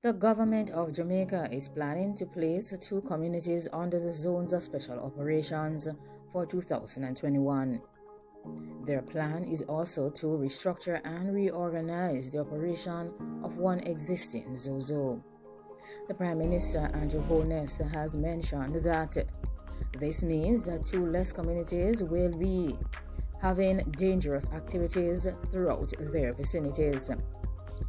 The government of Jamaica is planning to place 2 communities under the zones of special operations for 2021. Their plan is also to restructure and reorganize the operation of one existing ZOZO. The Prime Minister, Andrew Holness, has mentioned that this means that 2 less communities will be having dangerous activities throughout their vicinities.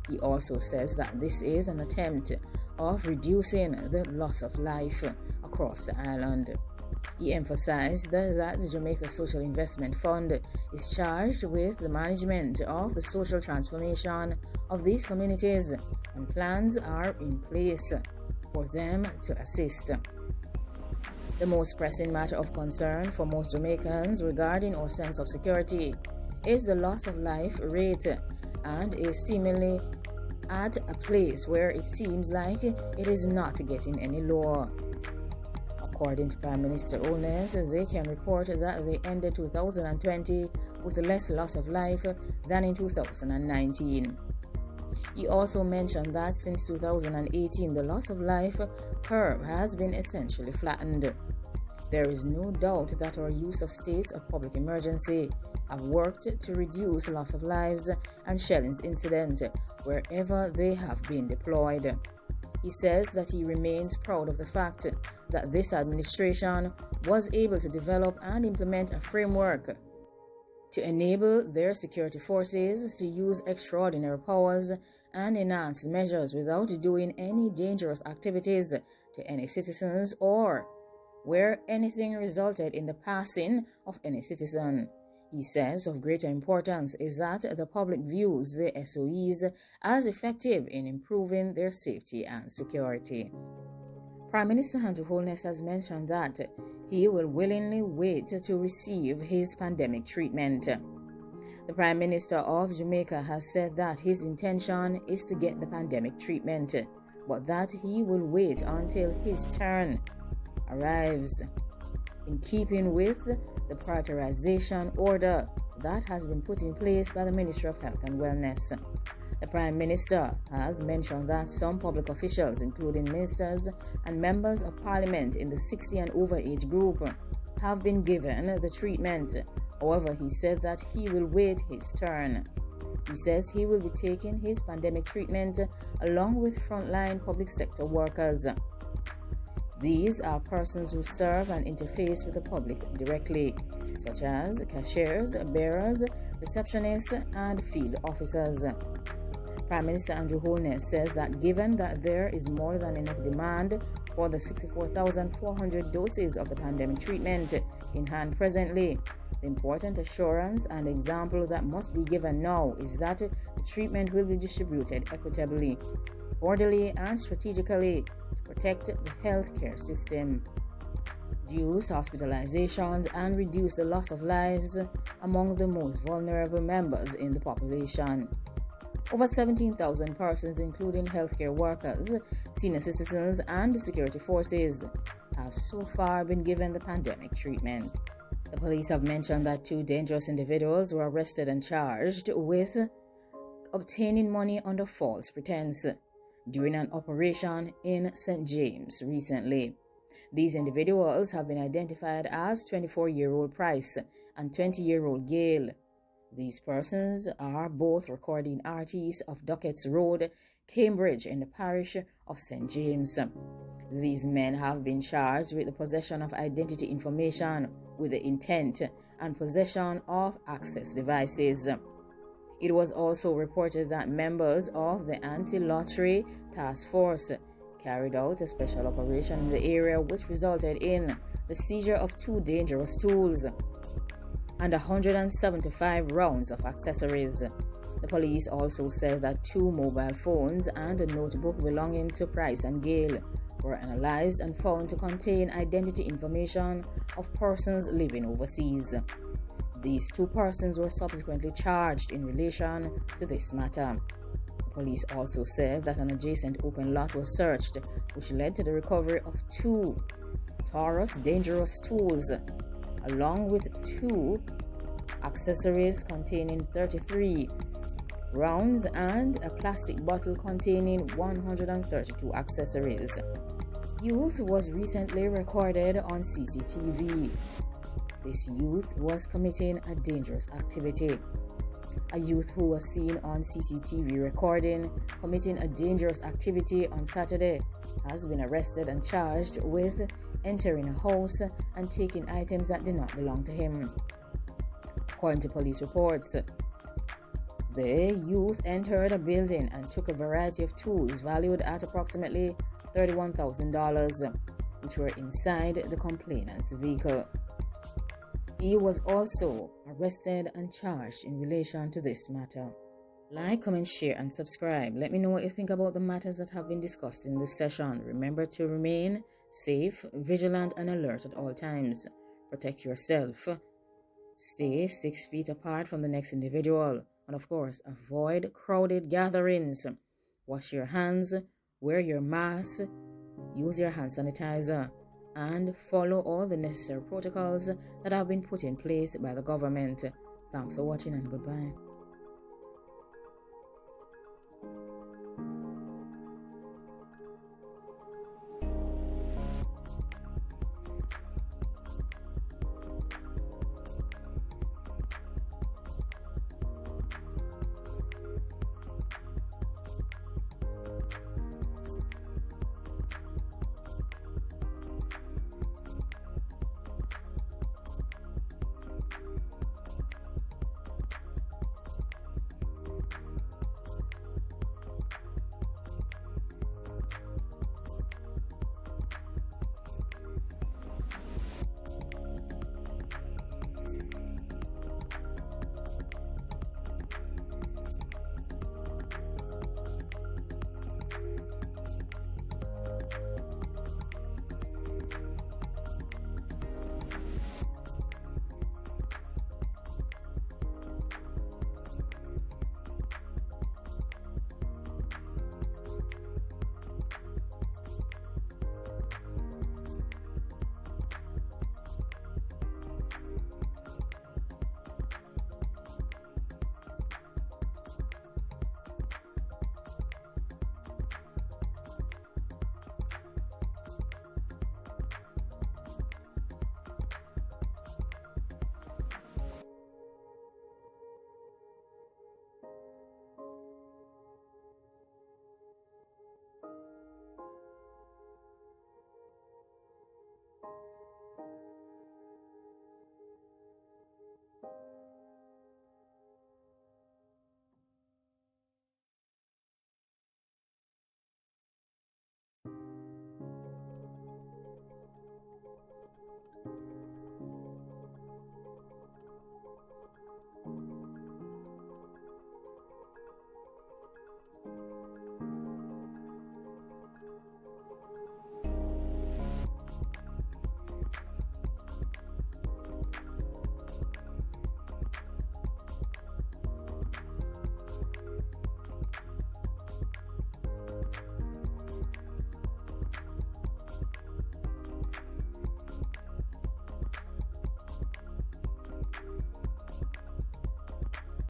He also says that this is an attempt of reducing the loss of life across the island. He emphasized that the Jamaica Social Investment Fund is charged with the management of the social transformation of these communities, and plans are in place for them to assist. The most pressing matter of concern for most Jamaicans regarding our sense of security is the loss of life rate, and is seemingly at a place where it seems like it is not getting any lower. According to Prime Minister Holness, they can report that they ended 2020 with less loss of life than in 2019. He also mentioned that since 2018, the loss of life curve has been essentially flattened. There is no doubt that our use of states of public emergency have worked to reduce loss of lives and shelling incidents wherever they have been deployed. He says that he remains proud of the fact that this administration was able to develop and implement a framework to enable their security forces to use extraordinary powers and enhanced measures without doing any dangerous activities to any citizens or where anything resulted in the passing of any citizen. He says of greater importance is that the public views the SOEs as effective in improving their safety and security. Prime Minister Andrew Holness has mentioned that he will willingly wait to receive his pandemic treatment. The Prime Minister of Jamaica has said that his intention is to get the pandemic treatment, but that he will wait until his turn arrives, in keeping with the prioritization order that has been put in place by the Ministry of Health and Wellness. The Prime Minister has mentioned that some public officials, including ministers and members of Parliament in the 60 and over age group, have been given the treatment. However, he said that he will wait his turn. He says he will be taking his pandemic treatment along with frontline public sector workers. These are persons who serve and interface with the public directly, such as cashiers, bearers, receptionists, and field officers. Prime Minister Andrew Holness says that given that there is more than enough demand for the 64,400 doses of the pandemic treatment in hand presently, the important assurance and example that must be given now is that the treatment will be distributed equitably, orderly, and strategically to protect the healthcare system, reduce hospitalizations, and reduce the loss of lives among the most vulnerable members in the population. Over 17,000 persons, including healthcare workers, senior citizens, and security forces, have so far been given the pandemic treatment. The police have mentioned that 2 dangerous individuals were arrested and charged with obtaining money under false pretense during an operation in St. James recently. These individuals have been identified as 24-year-old Price and 20-year-old Gale. These persons are both recording artists of Duckett's Road, Cambridge, in the parish of St. James. These men have been charged with the possession of identity information with the intent and possession of access devices. It was also reported that members of the anti-lottery task force carried out a special operation in the area which resulted in the seizure of 2 dangerous tools and 175 rounds of accessories. The police also said that 2 mobile phones and a notebook belonging to Price and Gale were analyzed and found to contain identity information of persons living overseas. These 2 persons were subsequently charged in relation to this matter. The police also said that an adjacent open lot was searched, which led to the recovery of 2 Taurus dangerous tools, along with 2 accessories containing 33 rounds, and a plastic bottle containing 132 accessories. Youth was recently recorded on CCTV. This youth was committing a dangerous activity. A youth who was seen on CCTV recording committing a dangerous activity on Saturday has been arrested and charged with entering a house and taking items that did not belong to him. According to police reports, the youth entered a building and took a variety of tools valued at approximately $31,000, which were inside the complainant's vehicle. He was also arrested and charged in relation to this matter. Like, comment, share, and subscribe. Let me know what you think about the matters that have been discussed in this session. Remember to remain safe, vigilant, and alert at all times. Protect yourself. Stay 6 feet apart from the next individual. And of course, avoid crowded gatherings. Wash your hands, wear your mask, use your hand sanitizer, and follow all the necessary protocols that have been put in place by the government. Thanks for watching and goodbye.